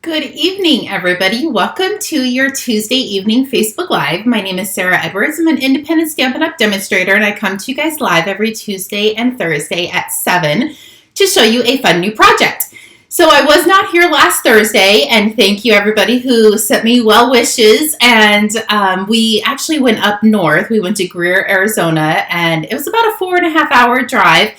Good evening, everybody. Welcome to your Tuesday evening Facebook Live. My name is Sarah Edwards. I'm an independent Stampin' Up! Demonstrator, and I come to you guys live every Tuesday and Thursday at 7 to show you a fun new project. So I was not here last Thursday, and thank you everybody who sent me well wishes, and we actually went up north. We went to Greer, Arizona, and it was about a 4.5-hour drive.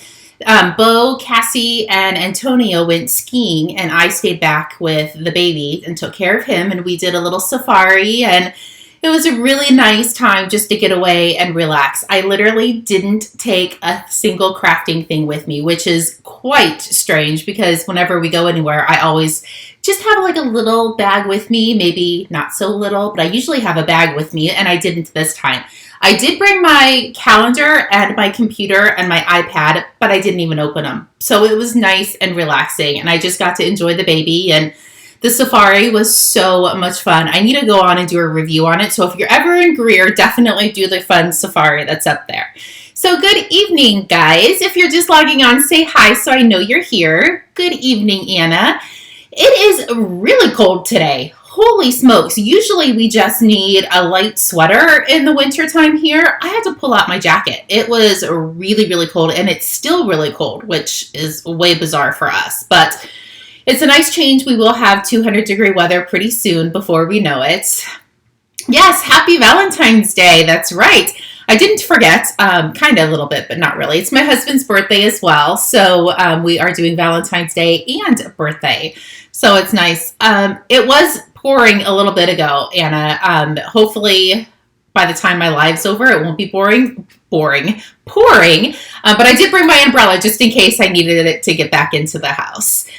Bo, Cassie, and Antonio went skiing, and I stayed back with the baby and took care of him, and we did a little safari, and it was a really nice time just to get away and relax. I literally didn't take a single crafting thing with me, which is quite strange because whenever we go anywhere, I always just have like a little bag with me, maybe not so little, but I usually have a bag with me, and I didn't this time. I did bring my calendar and my computer and my iPad, but I didn't even open them. So it was nice and relaxing, and I just got to enjoy the baby, and the safari was so much fun. I need to go on and do a review on it, so if you're ever in Greer, definitely do the fun safari that's up there. So good evening, guys. If you're just logging on, say hi so I know you're here. Good evening, Anna. It is really cold today. Holy smokes. Usually we just need a light sweater in the wintertime here. I had to pull out my jacket. It was really, really cold, and it's still really cold, which is way bizarre for us. But it's a nice change. We will have 200-degree weather pretty soon before we know it. Yes, happy Valentine's Day. That's right. I didn't forget, kind of a little bit, but not really. It's my husband's birthday as well. So we are doing Valentine's Day and birthday. So it's nice. It was pouring a little bit ago, Anna. Hopefully by the time my live's over, it won't be pouring. But I did bring my umbrella just in case I needed it to get back into the house.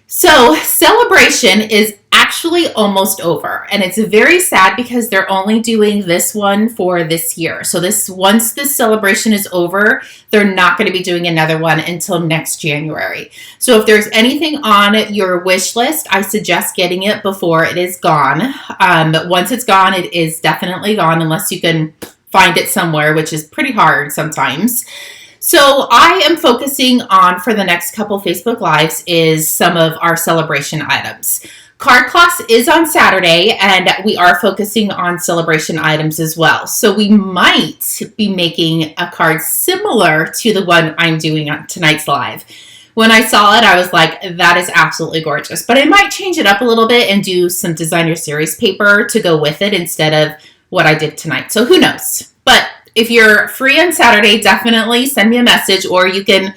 So Sale-A-Bration is actually almost over, and it's very sad because they're only doing this one for this year. So once this Sale-A-Bration is over, they're not going to be doing another one until next January. So if there's anything on your wish list, I suggest getting it before it is gone. Once it's gone, it is definitely gone unless you can find it somewhere, which is pretty hard sometimes. So I am focusing on, for the next couple Facebook Lives, is some of our Sale-A-Bration items. Card class is on Saturday, and we are focusing on Sale-A-Bration items as well. So we might be making a card similar to the one I'm doing on tonight's live. When I saw it, I was like, that is absolutely gorgeous. But I might change it up a little bit and do some designer series paper to go with it instead of what I did tonight. So who knows? But if you're free on Saturday, definitely send me a message, or you can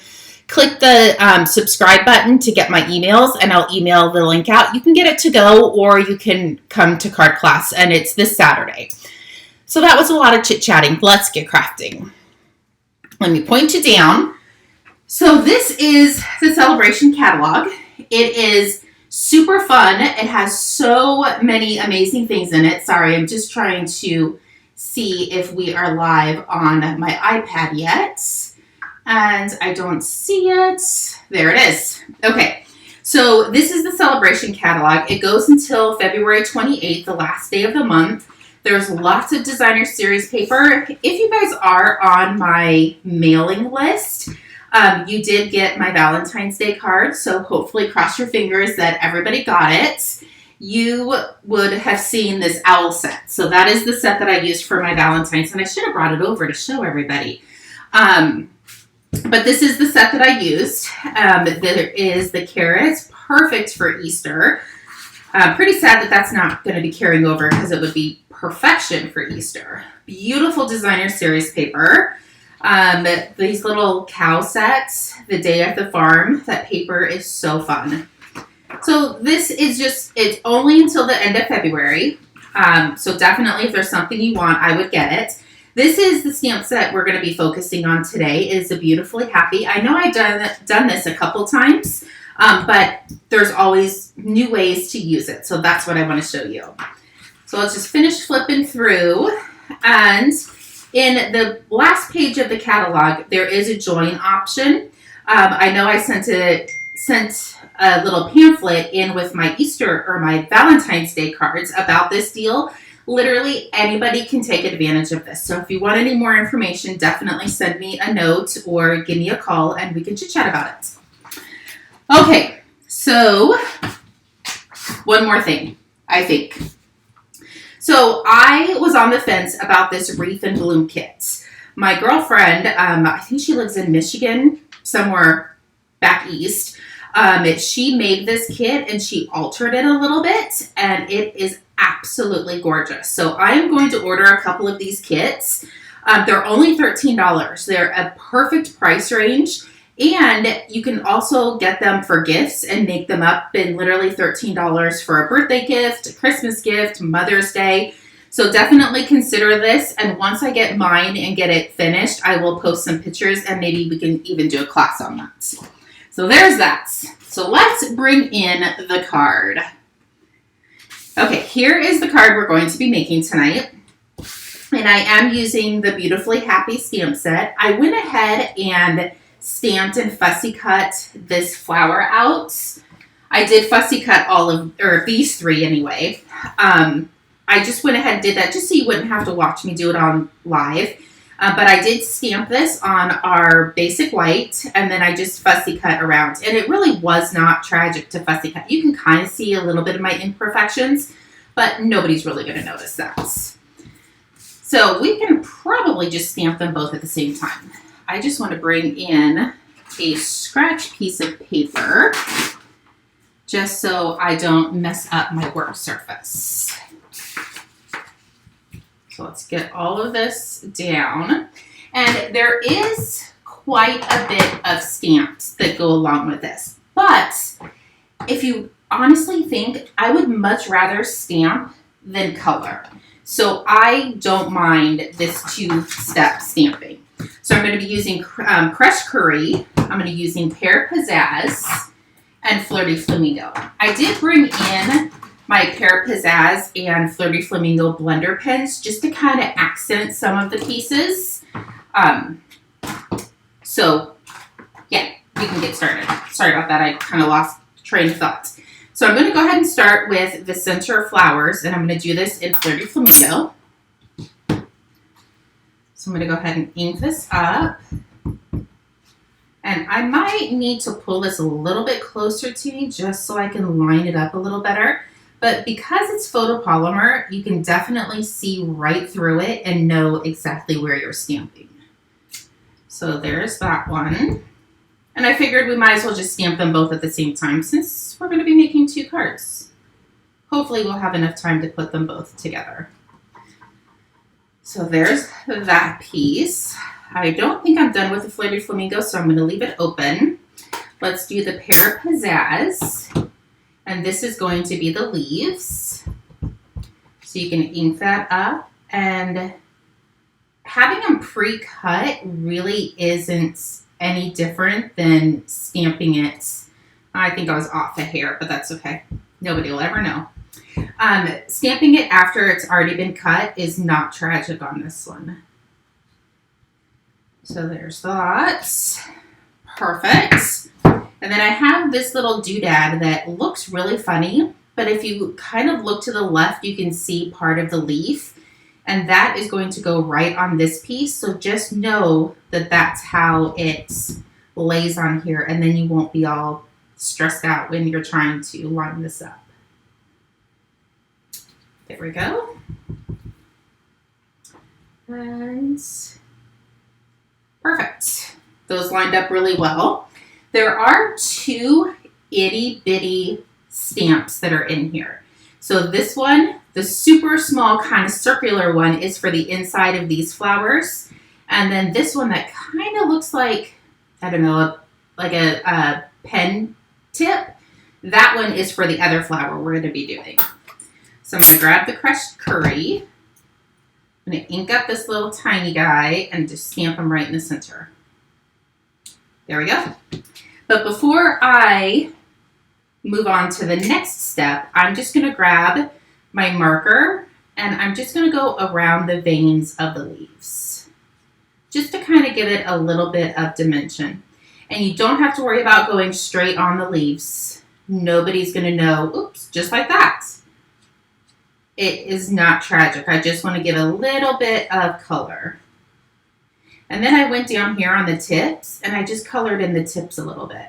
click the subscribe button to get my emails, and I'll email the link out. You can get it to go, or you can come to card class, and it's this Saturday. So that was a lot of chit-chatting. Let's get crafting. Let me point you down. So this is the Sale-A-Bration catalog. It is super fun. It has so many amazing things in it. Sorry, I'm just trying to see if we are live on my iPad yet. And I don't see it. There it is. Okay, so this is the Sale-A-Bration catalog. It goes until February 28th, the last day of the month. There's lots of designer series paper. If you guys are on my mailing list, you did get my Valentine's Day card, so hopefully cross your fingers that everybody got it. You would have seen this owl set. So that is the set that I used for my Valentine's, and I should have brought it over to show everybody. But this is the set that I used. There is the carrots, perfect for Easter. Pretty sad that that's not going to be carrying over because it would be perfection for Easter. Beautiful designer series paper. These little cow sets, the day at the farm. That paper is so fun. So this is it's only until the end of February. So definitely if there's something you want, I would get it. This is the stamp set we're going to be focusing on today. It is a Beautifully Happy. I know I've done this a couple times, but there's always new ways to use it. So that's what I want to show you. So let's just finish flipping through. And in the last page of the catalog, there is a join option. I know I sent a little pamphlet in with my Easter or my Valentine's Day cards about this deal. Literally anybody can take advantage of this. So if you want any more information, definitely send me a note or give me a call and we can chit chat about it. Okay, so one more thing, I think. So I was on the fence about this wreath and bloom kit. My girlfriend, I think she lives in Michigan, somewhere back east. She made this kit and she altered it a little bit, and it is absolutely gorgeous. So I'm going to order a couple of these kits. They're only $13. They're a perfect price range, and you can also get them for gifts and make them up in literally $13 for a birthday gift, a Christmas gift, Mother's Day. So definitely consider this, and once I get mine and get it finished, I will post some pictures and maybe we can even do a class on that. So there's that. So let's bring in the card. Okay, here is the card we're going to be making tonight. And I am using the Beautifully Happy stamp set. I went ahead and stamped and fussy cut this flower out. I did fussy cut all of, or these three anyway. I just went ahead and did that just so you wouldn't have to watch me do it on live. But I did stamp this on our basic white, and then I just fussy cut around. And it really was not tragic to fussy cut. You can kind of see a little bit of my imperfections, but nobody's really going to notice that. So we can probably just stamp them both at the same time. I just want to bring in a scratch piece of paper just so I don't mess up my work surface. So let's get all of this down. And there is quite a bit of stamps that go along with this. But if you honestly think, I would much rather stamp than color. So I don't mind this two-step stamping. So I'm going to be using crushed curry. I'm going to be using Pear Pizzazz and Flirty Flamingo. I did bring in my Pear Pizzazz and Flirty Flamingo blender pens just to kind of accent some of the pieces. So yeah, we can get started. Sorry about that. I kind of lost train of thought. So I'm going to go ahead and start with the center flowers, and I'm going to do this in Flirty Flamingo. So I'm going to go ahead and ink this up. And I might need to pull this a little bit closer to me just so I can line it up a little better. But because it's photopolymer, you can definitely see right through it and know exactly where you're stamping. So there's that one. And I figured we might as well just stamp them both at the same time since we're going to be making two cards. Hopefully we'll have enough time to put them both together. So there's that piece. I don't think I'm done with the Flirty Flamingo, so I'm going to leave it open. Let's do the Pear Pizzazz. And this is going to be the leaves. So you can ink that up. And having them pre-cut really isn't any different than stamping it. I think I was off a hair, but that's okay. Nobody will ever know. Stamping it after it's already been cut is not tragic on this one. So there's that. Perfect. And then I have this little doodad that looks really funny, but if you kind of look to the left, you can see part of the leaf. And that is going to go right on this piece. So just know that that's how it lays on here. And then you won't be all stressed out when you're trying to line this up. There we go. And perfect. Those lined up really well. There are two itty bitty stamps that are in here. So this one, the super small kind of circular one, is for the inside of these flowers. And then this one that kind of looks like, I don't know, like a pen tip, that one is for the other flower we're going to be doing. So I'm going to grab the crushed curry. I'm going to ink up this little tiny guy and just stamp him right in the center. There we go. But before I move on to the next step, I'm just going to grab my marker and I'm just going to go around the veins of the leaves just to kind of give it a little bit of dimension. And you don't have to worry about going straight on the leaves. Nobody's going to know, oops, just like that. It is not tragic. I just want to give a little bit of color. And then I went down here on the tips and I just colored in the tips a little bit.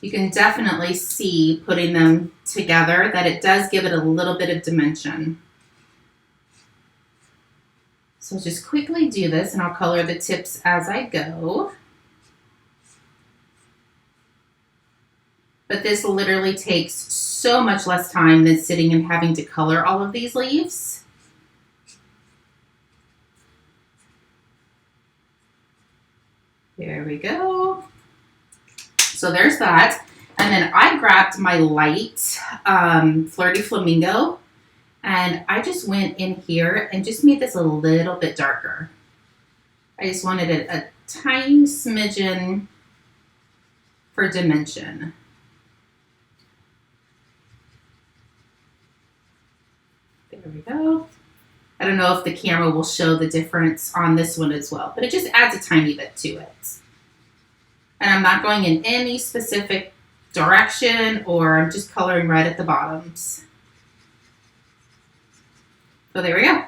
You can definitely see putting them together that it does give it a little bit of dimension. So just quickly do this, and I'll color the tips as I go. But this literally takes so much less time than sitting and having to color all of these leaves. There we go. So there's that. And then I grabbed my light Flirty Flamingo, and I just went in here and just made this a little bit darker. I just wanted it a tiny smidgen for dimension. There we go. I don't know if the camera will show the difference on this one as well, but it just adds a tiny bit to it. And I'm not going in any specific direction, or I'm just coloring right at the bottoms. So there we go.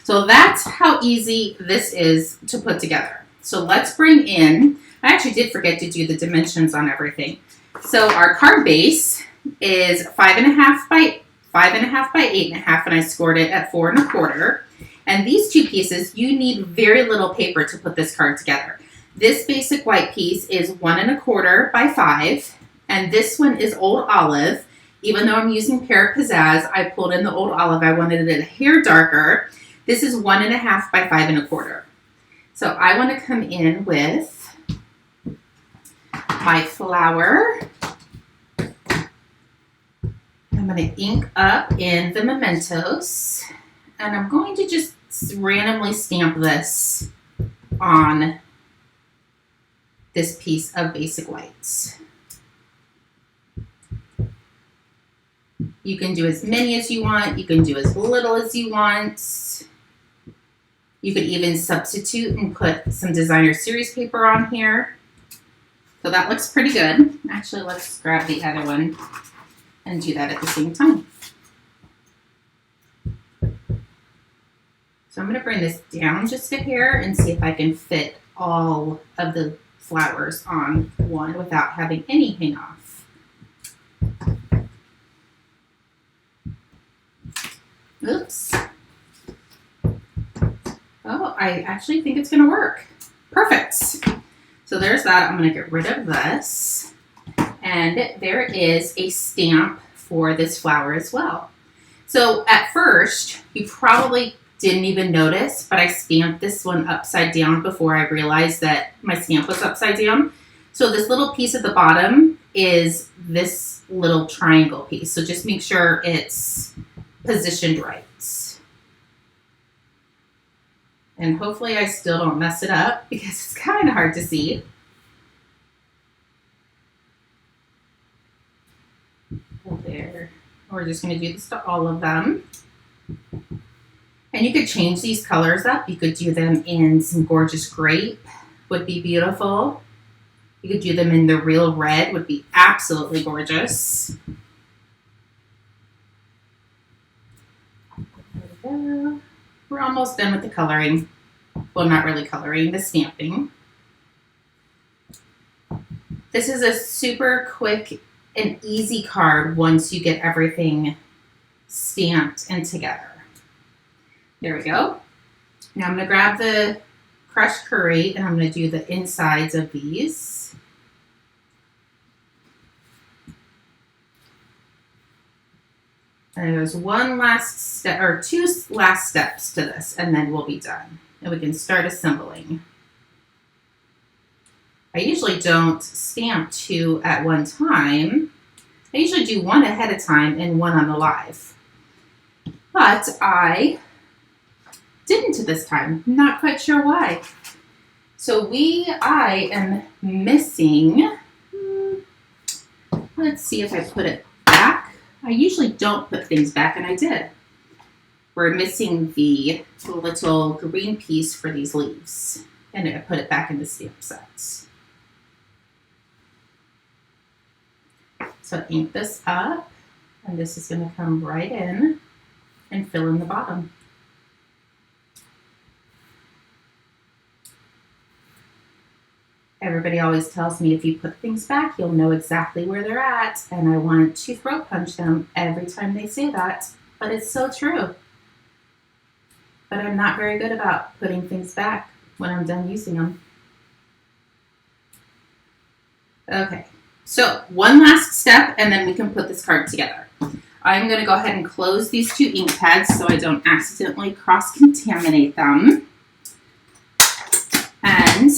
So that's how easy this is to put together. So let's bring in, I actually did forget to do the dimensions on everything. So our card base is 5.5 by 5.5 by 8.5, and I scored it at 4 1/4. And these two pieces, you need very little paper to put this card together. This basic white piece is 1 1/4 by 5, and this one is Old Olive. Even though I'm using Pear Pizzazz, I pulled in the Old Olive. I wanted it a hair darker. This is 1.5 by 5 1/4. So I want to come in with my flower. I'm going to ink up in the mementos, and I'm going to just randomly stamp this on this piece of basic whites. You can do as many as you want. You can do as little as you want. You could even substitute and put some designer series paper on here. So that looks pretty good. Actually, let's grab the other one and do that at the same time. So I'm going to bring this down just a hair and see if I can fit all of the flowers on one without having any hang off. Oops. Oh, I actually think it's going to work. Perfect. So there's that. I'm going to get rid of this. And there is a stamp for this flower as well. So at first, you probably didn't even notice, but I stamped this one upside down before I realized that my stamp was upside down. So this little piece at the bottom is this little triangle piece. So just make sure it's positioned right. And hopefully I still don't mess it up because it's kind of hard to see. There. We're just going to do this to all of them. And you could change these colors up. You could do them in some gorgeous grape, would be beautiful. You could do them in the real red, would be absolutely gorgeous. There we go. We're almost done with the coloring. Well, not really coloring, the stamping. This is a super quick and easy card once you get everything stamped and together. There we go. Now I'm going to grab the crushed curry and I'm going to do the insides of these. And there's one last step, or two last steps to this, and then we'll be done. And we can start assembling. I usually don't stamp two at one time. I usually do one ahead of time and one on the live. But I didn't this time. Not quite sure why. So I am missing, let's see if I put it back. I usually don't put things back, and I did. We're missing the little green piece for these leaves, and I put it back in the stamp sets. So ink this up, and this is going to come right in and fill in the bottom. Everybody always tells me if you put things back, you'll know exactly where they're at, and I want to throat punch them every time they say that, but it's so true. But I'm not very good about putting things back when I'm done using them. Okay, so one last step and then we can put this card together. I'm going to go ahead and close these two ink pads so I don't accidentally cross-contaminate them. And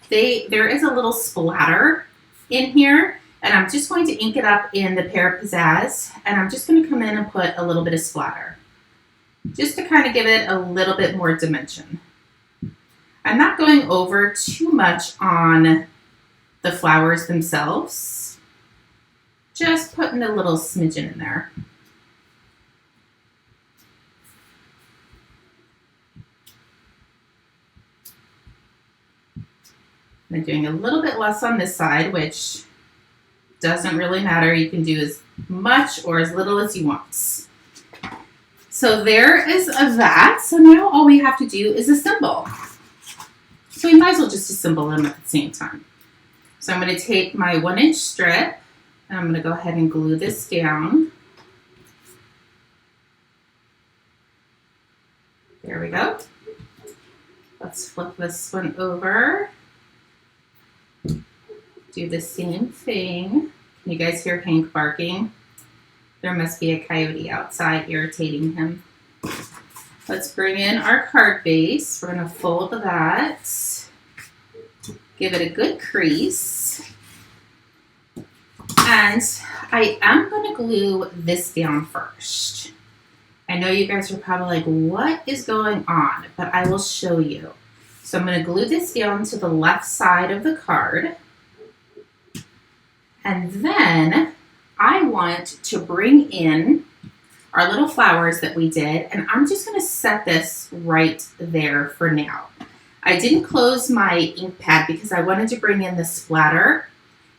there is a little splatter in here, and I'm just going to ink it up in the Pear Pizzazz, and I'm just going to come in and put a little bit of splatter, just to kind of give it a little bit more dimension. I'm not going over too much on the flowers themselves, just putting a little smidgen in there. I'm doing a little bit less on this side, which doesn't really matter. You can do as much or as little as you want. So there is that. So now all we have to do is assemble. So we might as well just assemble them at the same time. So I'm going to take my 1-inch strip and I'm going to go ahead and glue this down. There we go. Let's flip this one over. Do the same thing. Can you guys hear Hank barking? There must be a coyote outside irritating him. Let's bring in our card base. We're going to fold that. Give it a good crease. And I am going to glue this down first. I know you guys are probably like, what is going on? But I will show you. So I'm going to glue this down to the left side of the card. And then I want to bring in our little flowers that we did, and I'm just going to set this right there for now. I didn't close my ink pad because I wanted to bring in the splatter,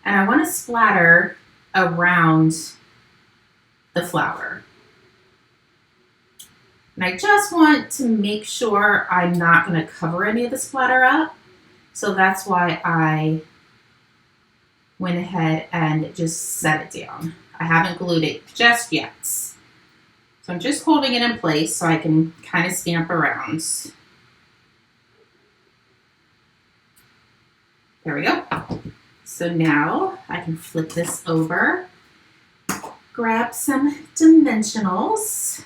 and I want to splatter around the flower. And I just want to make sure I'm not going to cover any of the splatter up, so that's why I went ahead and just set it down. I haven't glued it just yet. So I'm just holding it in place so I can kind of stamp around. There we go. So now I can flip this over, grab some dimensionals.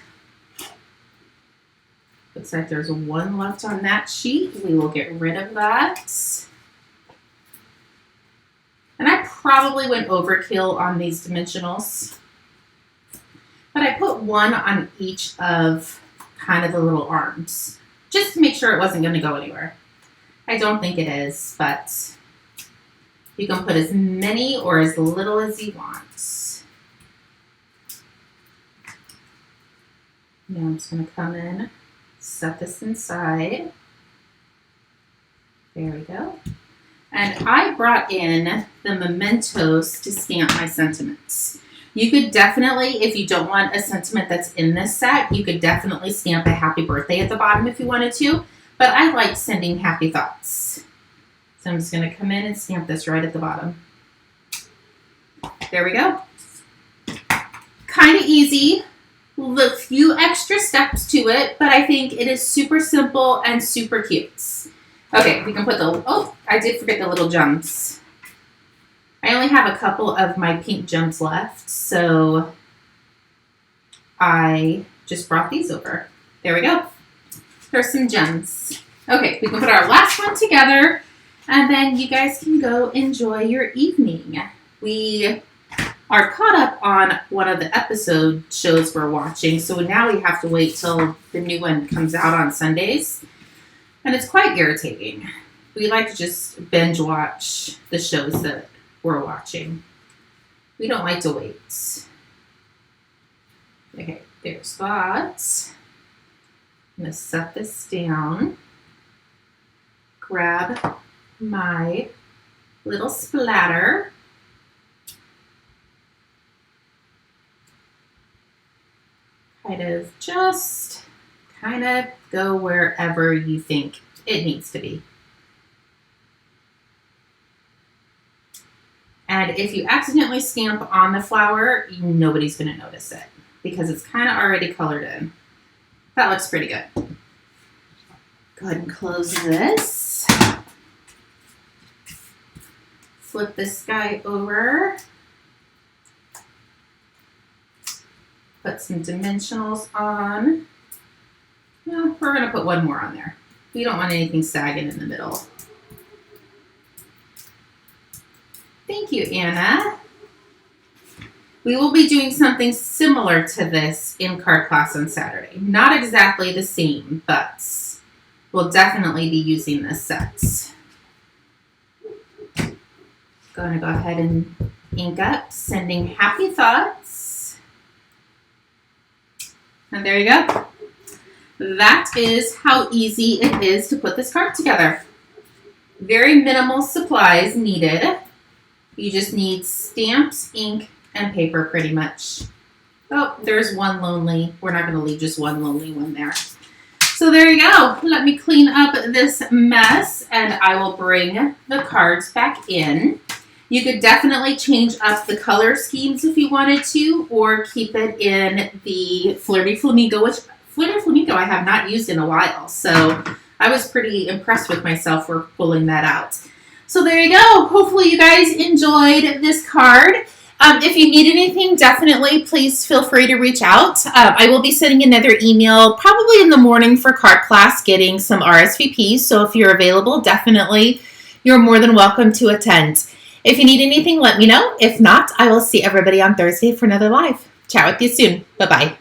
Looks like there's one left on that sheet. We will get rid of that. And I probably went overkill on these dimensionals, but I put one on each of kind of the little arms, just to make sure it wasn't going to go anywhere. I don't think it is, but you can put as many or as little as you want. Now I'm just going to come in, set this inside. There we go. And I brought in the mementos to stamp my sentiments. You could definitely, if you don't want a sentiment that's in this set, you could definitely stamp a happy birthday at the bottom if you wanted to. But I like sending happy thoughts. So I'm just going to come in and stamp this right at the bottom. There we go. Kind of easy. A few extra steps to it, but I think it is super simple and super cute. Okay, we can put the, oh, I did forget the little gems. I only have a couple of my pink gems left, so I just brought these over. There we go. There's some gems. Okay, we can put our last one together, and then you guys can go enjoy your evening. We are caught up on one of the episode shows we're watching, so now we have to wait till the new one comes out on Sundays. And it's quite irritating. We like to just binge watch the shows that we're watching. We don't like to wait. Okay, there's that. I'm going to set this down. Grab my little splatter. Kind of go wherever you think it needs to be. And if you accidentally stamp on the flower, nobody's going to notice it because it's kind of already colored in. That looks pretty good. Go ahead and close this. Flip this guy over. Put some dimensionals on. No, we're going to put one more on there. We don't want anything sagging in the middle. Thank you, Anna. We will be doing something similar to this in card class on Saturday. Not exactly the same, but we'll definitely be using this set. Going to go ahead and ink up, sending happy thoughts. And there you go. That is how easy it is to put this card together. Very minimal supplies needed. You just need stamps, ink, and paper pretty much. Oh, there's one lonely. We're not going to leave just one lonely one there. So there you go. Let me clean up this mess and I will bring the cards back in. You could definitely change up the color schemes if you wanted to, or keep it in the Flirty Flamingo, which Flirty Flamingo I have not used in a while. So I was pretty impressed with myself for pulling that out. So there you go. Hopefully you guys enjoyed this card. If you need anything, definitely please feel free to reach out. I will be sending another email probably in the morning for card class getting some RSVPs. So if you're available, definitely you're more than welcome to attend. If you need anything, let me know. If not, I will see everybody on Thursday for another live. Chat with you soon. Bye-bye.